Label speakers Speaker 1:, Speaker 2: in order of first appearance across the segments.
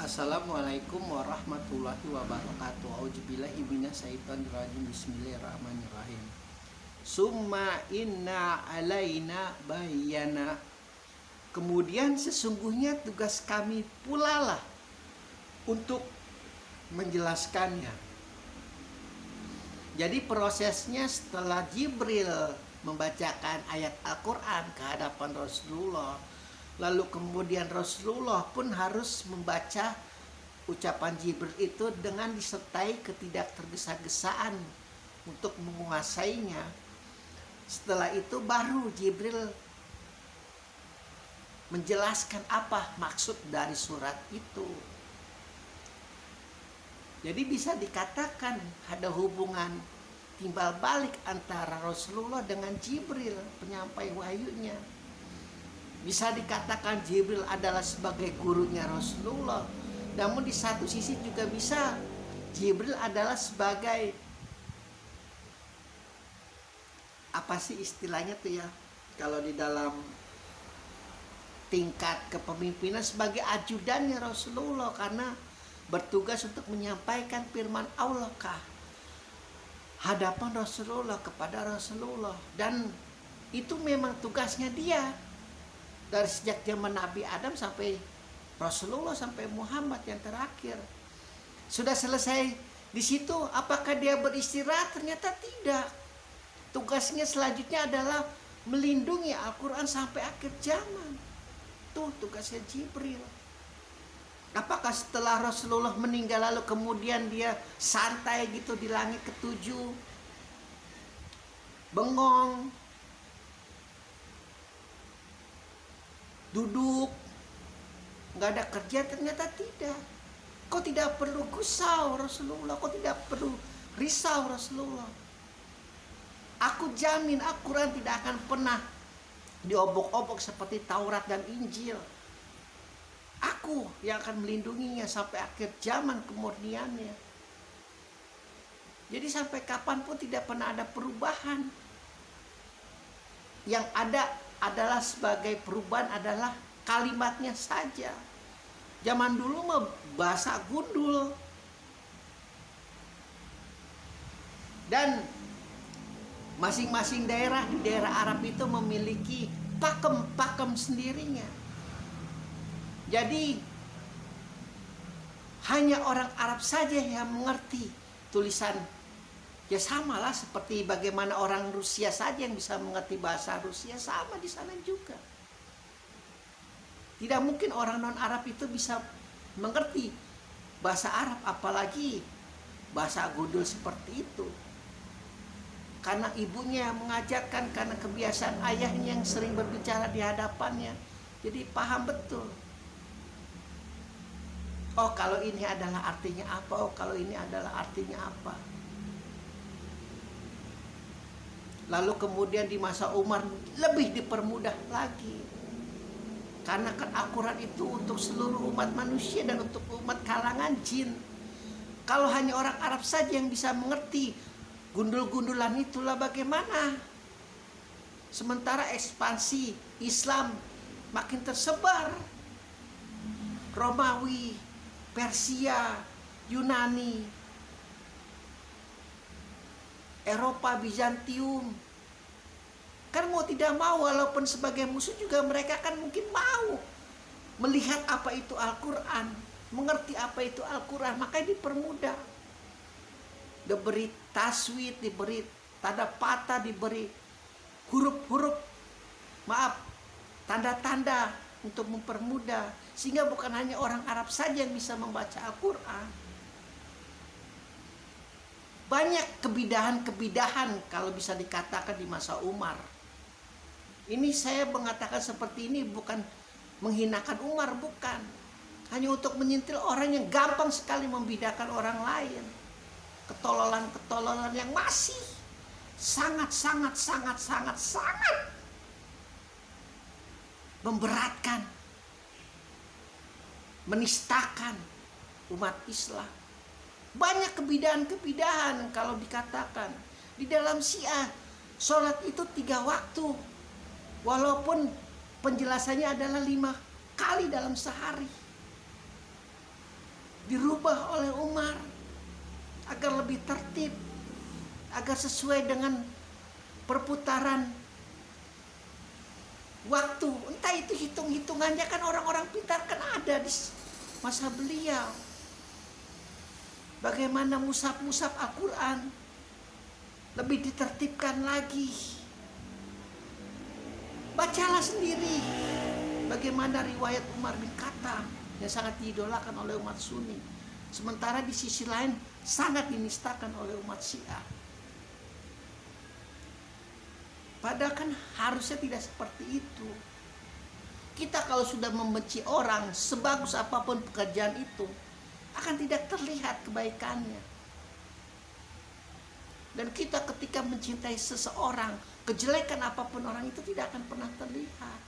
Speaker 1: Assalamualaikum warahmatullahi wabarakatuh. Auzubillahi minasyaitonirrajim. Bismillahirrahmanirrahim. Summa inna alaina bayana. Kemudian sesungguhnya tugas kami pula lah untuk menjelaskannya. Jadi prosesnya setelah Jibril membacakan ayat Al-Quran ke hadapan Rasulullah, lalu kemudian Rasulullah pun harus membaca ucapan Jibril itu dengan disertai ketidaktergesa-gesaan untuk menguasainya. Setelah itu baru Jibril menjelaskan apa maksud dari surat itu. Jadi bisa dikatakan ada hubungan timbal balik antara Rasulullah dengan Jibril, penyampai wahyunya. Bisa dikatakan Jibril adalah sebagai gurunya Rasulullah. Namun di satu sisi juga bisa Jibril adalah sebagai, apa sih istilahnya tuh ya, kalau di dalam tingkat kepemimpinan, sebagai ajudannya Rasulullah, karena bertugas untuk menyampaikan firman Allah ke hadapan Rasulullah, kepada Rasulullah. Dan itu memang tugasnya dia dari sejak zaman Nabi Adam sampai Rasulullah, sampai Muhammad yang terakhir. Sudah selesai di situ, apakah dia beristirahat? Ternyata tidak. Tugasnya selanjutnya adalah melindungi Al-Quran sampai akhir zaman. Tuh tugasnya Jibril. Apakah setelah Rasulullah meninggal lalu kemudian dia santai gitu di langit ketujuh, bengong, duduk, nggak ada kerja? Ternyata tidak. Kok tidak perlu gusau Rasulullah? Kok tidak perlu risau Rasulullah? Aku jamin Al-Quran tidak akan pernah diobok-obok seperti Taurat dan Injil. Aku yang akan melindunginya sampai akhir zaman kemurniannya. Jadi sampai kapanpun tidak pernah ada perubahan. Yang ada adalah sebagai perubahan adalah kalimatnya saja. Zaman dulu mah bahasa gundul. Dan masing-masing daerah di daerah Arab itu memiliki pakem-pakem sendirinya. Jadi hanya orang Arab saja yang mengerti tulisan. Ya samalah seperti bagaimana orang Rusia saja yang bisa mengerti bahasa Rusia, sama di sana juga. Tidak mungkin orang non-Arab itu bisa mengerti bahasa Arab, apalagi bahasa gundul seperti itu. Karena ibunya yang mengajarkan, karena kebiasaan ayahnya yang sering berbicara di hadapannya. Jadi paham betul. Oh kalau ini adalah artinya apa, oh kalau ini adalah artinya apa. Lalu kemudian di masa Umar lebih dipermudah lagi. Karena kan Al-Quran itu untuk seluruh umat manusia dan untuk umat kalangan jin. Kalau hanya orang Arab saja yang bisa mengerti gundul-gundulan itulah bagaimana. Sementara ekspansi Islam makin tersebar. Romawi, Persia, Yunani, Eropa, Bizantium. Kan mau tidak mau, walaupun sebagai musuh juga mereka kan mungkin mau melihat apa itu Al-Quran, mengerti apa itu Al-Quran, makanya dipermudah. Diberi taswid, diberi tanda patah, diberi huruf-huruf, tanda-tanda untuk mempermudah. Sehingga bukan hanya orang Arab saja yang bisa membaca Al-Quran. Banyak kebidahan-kebidahan kalau bisa dikatakan di masa Umar. Ini saya mengatakan seperti ini bukan menghinakan Umar, bukan. Hanya untuk menyentil orang yang gampang sekali membedakan orang lain. Ketololan-ketololan yang masih sangat memberatkan, menistakan umat Islam. Banyak kebidahan-kebidahan kalau dikatakan. Di dalam Syiah, sholat itu 3 waktu. Walaupun penjelasannya adalah 5 kali dalam sehari. dirubah oleh Umar agar lebih tertib, agar sesuai dengan perputaran waktu. Entah itu hitung-hitungannya, kan orang-orang pintar kan ada di masa beliau. Bagaimana mushaf Al-Quran lebih ditertibkan lagi. Bacalah sendiri bagaimana riwayat Umar bin Khattab yang sangat diidolakan oleh umat Sunni, sementara di sisi lain sangat dinistakan oleh umat Syiah. Padahal kan harusnya tidak seperti itu. Kita kalau sudah membenci orang, sebagus apapun pekerjaan itu, akan tidak terlihat kebaikannya. Dan kita ketika mencintai seseorang, kejelekan apapun orang itu tidak akan pernah terlihat.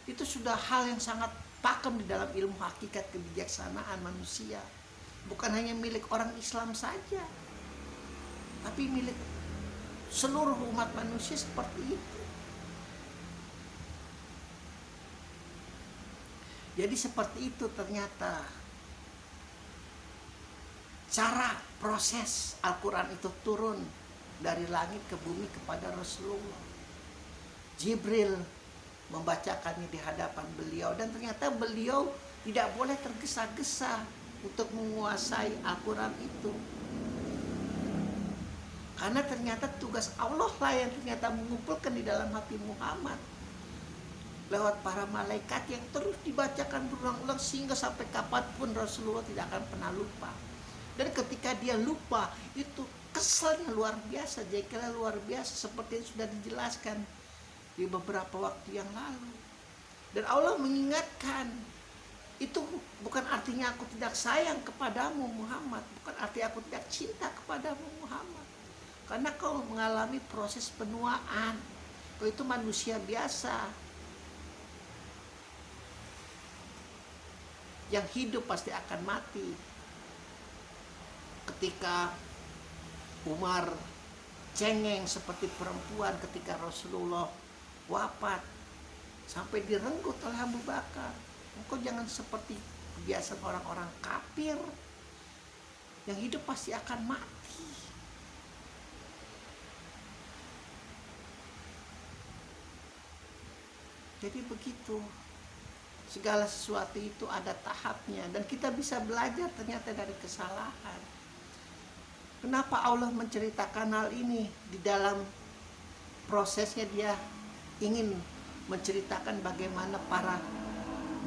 Speaker 1: Itu sudah hal yang sangat pakem di dalam ilmu hakikat kebijaksanaan manusia. Bukan hanya milik orang Islam saja, tapi milik seluruh umat manusia seperti itu. Jadi seperti itu ternyata cara proses Al-Quran itu turun dari langit ke bumi kepada Rasulullah. Jibril membacakannya di hadapan beliau, dan ternyata beliau tidak boleh tergesa-gesa untuk menguasai Al-Quran itu. Karena ternyata tugas Allah lah yang ternyata mengumpulkan di dalam hati Muhammad lewat para malaikat yang terus dibacakan berulang-ulang sehingga sampai kapanpun Rasulullah tidak akan pernah lupa. Dan ketika dia lupa, itu keselnya luar biasa, jengkelnya luar biasa, seperti yang sudah dijelaskan di beberapa waktu yang lalu. Dan Allah mengingatkan, itu bukan artinya aku tidak sayang kepadamu Muhammad, bukan arti aku tidak cinta kepadamu Muhammad, karena kau mengalami proses penuaan. Kau itu manusia biasa yang hidup pasti akan mati. Ketika Umar cengeng seperti perempuan ketika Rasulullah wafat, sampai direnggut oleh Abu Bakar, engkau jangan seperti kebiasaan orang-orang kafir yang hidup pasti akan mati. Jadi begitu, segala sesuatu itu ada tahapnya, dan kita bisa belajar ternyata dari kesalahan. Kenapa Allah menceritakan hal ini? Di dalam prosesnya dia ingin menceritakan bagaimana para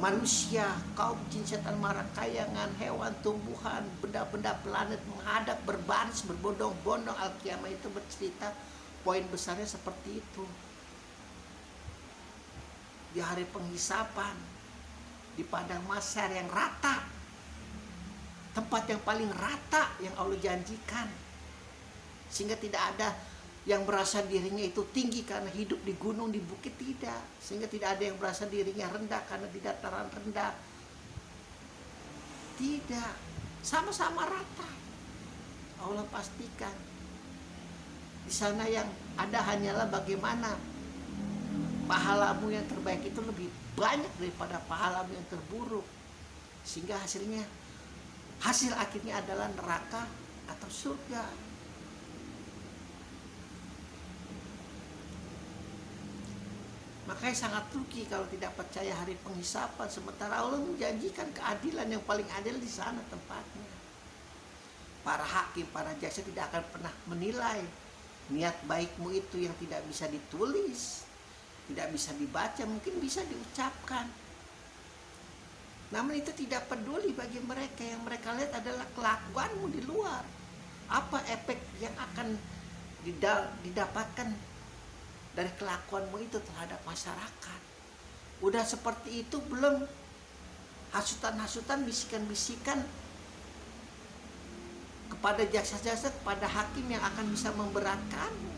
Speaker 1: manusia, kaum jin, setan, marakayangan, hewan, tumbuhan, benda-benda planet menghadap berbaris berbondong-bondong. Al-Qiyamah itu bercerita, poin besarnya seperti itu. Di hari penghisapan, di padang mahsyar yang rata, tempat yang paling rata yang Allah janjikan, sehingga tidak ada yang merasa dirinya itu tinggi karena hidup di gunung, di bukit, tidak. Sehingga tidak ada yang merasa dirinya rendah karena di dataran rendah, tidak. Sama-sama rata. Allah pastikan di sana yang ada hanyalah bagaimana pahalamu yang terbaik itu lebih banyak daripada pahalamu yang terburuk, sehingga hasil akhirnya adalah neraka atau surga. Makanya sangat rugi kalau tidak percaya hari penghisapan, sementara Allah menjanjikan keadilan yang paling adil di sana tempatnya. Para hakim, para jaksa tidak akan pernah menilai niat baikmu itu yang tidak bisa ditulis, tidak bisa dibaca, mungkin bisa diucapkan. Namun itu tidak peduli bagi mereka. Yang mereka lihat adalah kelakuanmu di luar. Apa efek yang akan didapatkan dari kelakuanmu itu terhadap masyarakat. Udah seperti itu belum hasutan-hasutan, bisikan-bisikan kepada jaksa-jaksa, kepada hakim yang akan bisa memberatkanmu.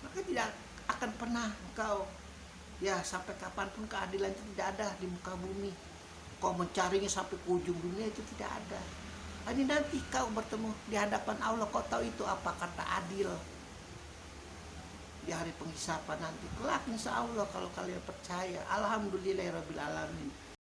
Speaker 1: Maka tidak akan pernah engkau, ya sampai kapanpun keadilan itu tidak ada di muka bumi. Kau mencarinya sampai ke ujung dunia itu tidak ada. Ini nanti kau bertemu di hadapan Allah, kau tahu itu apa kata adil di hari penghisapan nanti. Kelak insya Allah kalau kalian percaya. Alhamdulillahirabbil alamin.